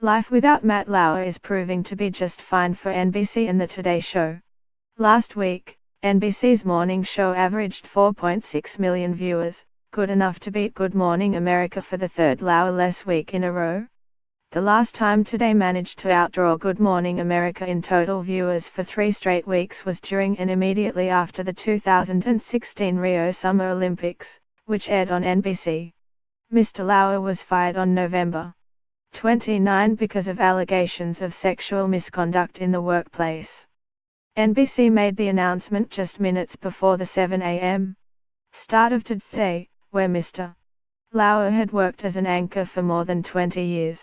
Life without Matt Lauer is proving to be just fine for NBC and the Today Show. Last week, NBC's morning show averaged 4.6 million viewers, good enough to beat Good Morning America for the third Lauer-less week in a row. The last time Today managed to outdraw Good Morning America in total viewers for 3 straight weeks was during and immediately after the 2016 Rio Summer Olympics, which aired on NBC. Mr. Lauer was fired on November 29 because of allegations of sexual misconduct in the workplace. NBC made the announcement just minutes before the 7 a.m. start of Today, where Mr. Lauer had worked as an anchor for more than 20 years.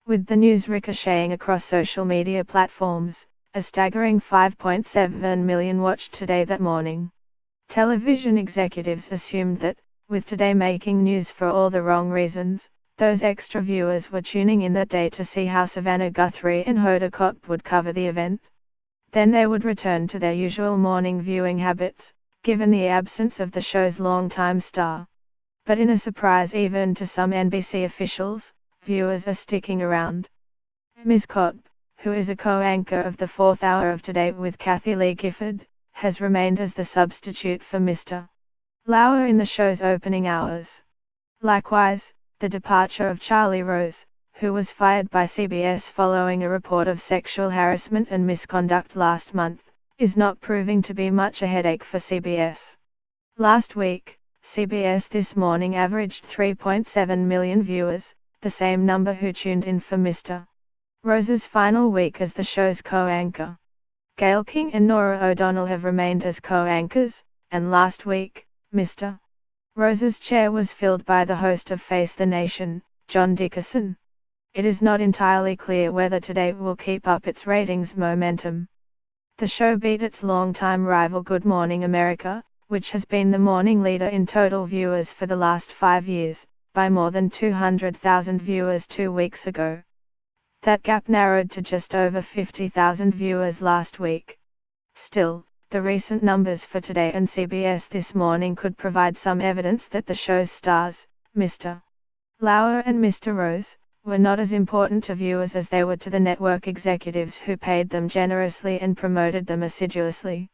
With the news ricocheting across social media platforms, a staggering 5.7 million watched Today that morning. Television executives assumed that, with Today making news for all the wrong reasons, those extra viewers were tuning in that day to see how Savannah Guthrie and Hoda Kotb would cover the event. Then they would return to their usual morning viewing habits, given the absence of the show's longtime star. But in a surprise even to some NBC officials, viewers are sticking around. Ms. Kotb, who is a co-anchor of the fourth hour of Today with Kathy Lee Gifford, has remained as the substitute for Mr. Lauer in the show's opening hours. Likewise, the departure of Charlie Rose, who was fired by CBS following a report of sexual harassment and misconduct last month, is not proving to be much a headache for CBS. Last week, CBS This Morning averaged 3.7 million viewers, the same number who tuned in for Mr. Rose's final week as the show's co-anchor. Gayle King and Norah O'Donnell have remained as co-anchors, and last week, Mr. Rose's chair was filled by the host of Face the Nation, John Dickerson. It is not entirely clear whether Today will keep up its ratings momentum. The show beat its longtime rival Good Morning America, which has been the morning leader in total viewers for the last 5 years, by more than 200,000 viewers 2 weeks ago. That gap narrowed to just over 50,000 viewers last week. Still, the recent numbers for Today and CBS This Morning could provide some evidence that the show's stars, Mr. Lauer and Mr. Rose, were not as important to viewers as they were to the network executives who paid them generously and promoted them assiduously.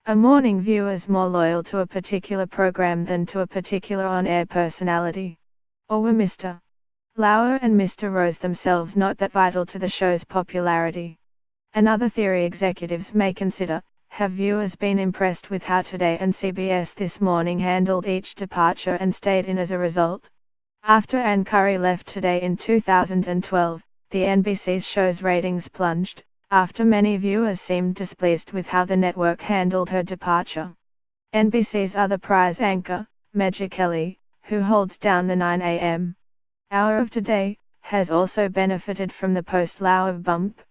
Are morning viewers more loyal to a particular program than to a particular on-air personality? Or were Mr. Lauer and Mr. Rose themselves not that vital to the show's popularity? Another theory executives may consider: have viewers been impressed with how Today and CBS This Morning handled each departure and stayed in as a result? After Ann Curry left Today in 2012, the NBC's show's ratings plunged, after many viewers seemed displeased with how the network handled her departure. NBC's other prize anchor, Kelly, who holds down the 9 a.m. hour of Today, has also benefited from the post-Lauer bump.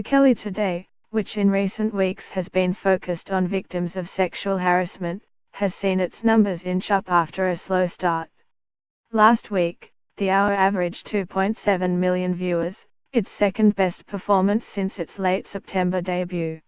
Kelly Today, which in recent weeks has been focused on victims of sexual harassment, has seen its numbers inch up after a slow start. Last week, the hour averaged 2.7 million viewers, its second best performance since its late September debut.